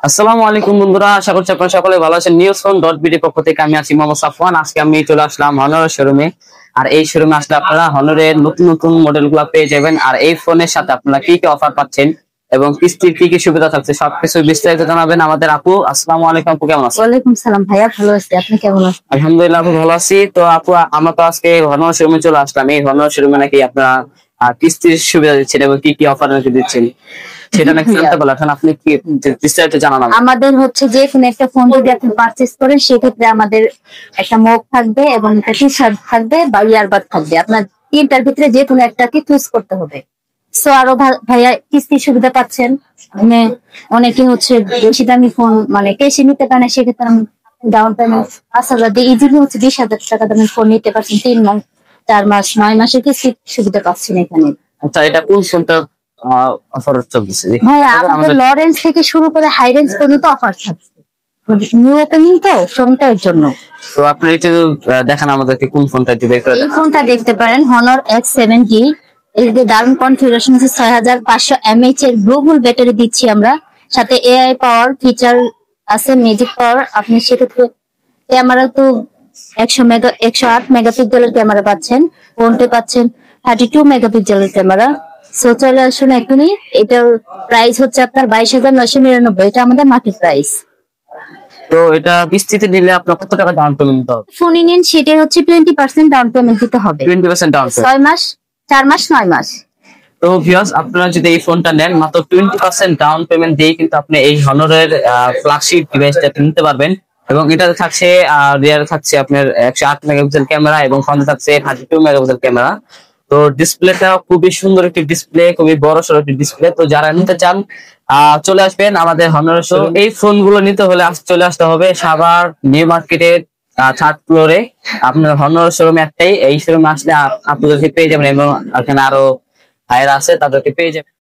আসসালামু আলাইকুম বন্ধুরা, আশা করছি আপনারা সকলে ভালো আছেন। নিউজ ফোন ডট বিডি পক্ষ থেকে আমি আছি মোহাম্মদ সাফওয়ান। আজকে আমি চলে আসলাম হনরের শোরুমে। আর এই শোরুমে আসলে আপনারা হনরের নতুন নতুন মডেল গুলা পেয়ে যাবেন। আর এই ফোনের সাথে আপনারা কি কি অফার পাচ্ছেন এবং কিস্তির কি কি সুবিধা থাকছে সবকিছু বিস্তারিত জানাবেন আমাদের আপু। আসসালামু আলাইকুম আপু, কেমন আছেন? ওয়ালাইকুম সালাম ভাইয়া, ভালো আছি। আপনি কেমন আছেন? আলহামদুলিল্লাহ আপু, ভালো আছি। তো আপু, আমরা তো আজকে হনর শোরুমে চলে আসলাম। এই হনর শোরুমে নাকি আপনারা কিস্তির সুবিধা দিচ্ছেন এবং কি কি অফার নাকি দিচ্ছেন সেটা নাকি জানতে পারলাম। এখন আপনি কি বিস্তারিত জানান আমাকে। আমাদের হচ্ছে যে কোনো একটা ফোন যদি আপনি পারচেজ করেন সেক্ষেত্রে আমাদের একটা মগ থাকবে এবং একটা টি শার্ট থাকবে বা ইয়ারবাড থাকবে। আপনার তিনটার ভিতরে যে কোনো একটাকে চুজ করতে হবে। সো আরো ভাইয়া কিস্তির সুবিধা পাচ্ছেন। মানে অনেকে হচ্ছে বেশি দামি ফোন মানে ক্যাশে নিতে পারে না, সেক্ষেত্রে ডাউন পেমেন্ট 5,000 দিয়ে ইজিলি হচ্ছে 20,000 টাকা দামের ফোন নিতে পারছেন। 3 মাস, 4 মাস, 9 মাসের কিস্তির সুবিধা পাচ্ছেন এখানে। আচ্ছা, এটা কোন ফোনটা অফার চলতেছে? ভাইয়া আমাদের লো রেঞ্জ থেকে শুরু করে হাই রেঞ্জ পর্যন্ত অফার থাকছে। নিউ ওপেনিং তো ফোনটার জন্য। তো আপনি একটু দেখান আমাদেরকে কোন ফোনটা একটু বের করে এই দেখান। ফোনটা দেখতে পারেন, হনর X70। এর যে দারুণ কনফিগারেশন আছে, 6500 mAh এর গ্লোবাল ব্যাটারি দিচ্ছি আমরা। সাথে এআই পাওয়ার ফিচার আছে, ম্যাজিক পাওয়ার। আপনি সেক্ষেত্রে ক্যামেরা তো 108 মেগাপিক্সেলের ক্যামেরা পাচ্ছেন। ফোনটা পাচ্ছেন 32 মেগাপিক্সেলের ক্যামেরা। সো চলে আসুন এখনই। এটার প্রাইস হচ্ছে আপনার 22,999। এটা আমাদের মার্কেট প্রাইস। তো এটা কিস্তিতে নিলে আপনার কত টাকা ডাউন পেমেন্ট দিতে হবে? ফোন নিন, সেটা হচ্ছে 20% ডাউন পেমেন্ট দিতে হবে। 20% ডাউন পেমেন্ট। 6 মাস, 4 মাস, 9 মাস। তো ভিউয়ার্স, আপনারা যদি এই ফোনটা নেন মাত্র 20% ডাউন পেমেন্ট দিয়ে কিন্তু আপনি এই হনরের ফ্ল্যাগশিপ ডিভাইসটা নিতে পারবেন। এবং এটাতে থাকছে রিয়ার থাকছে আপনার 108 মেগাপিক্সেল ক্যামেরা এবং ফ্রন্টে থাকছে 32 মেগাপিক্সেল ক্যামেরা। তো ডিসপ্লেটা খুবই সুন্দর একটি ডিসপ্লে, খুবই বড় সড়ো একটি ডিসপ্লে। তো যারা নিতে চান চলে আসবেন আমাদের হনরের শোরুম। এই ফোন গুলো নিতে হলে চলে আসতে হবে সাভার নিউ মার্কেটের 3rd ফ্লোরে। আপনার হনরের শোরুম একটাই, এই শোরুমে আসলে আপনাদেরকে পেয়ে যাবেন এবং এখানে আরো ভাইরা আছে, তাদেরকে পেয়ে যাবেন।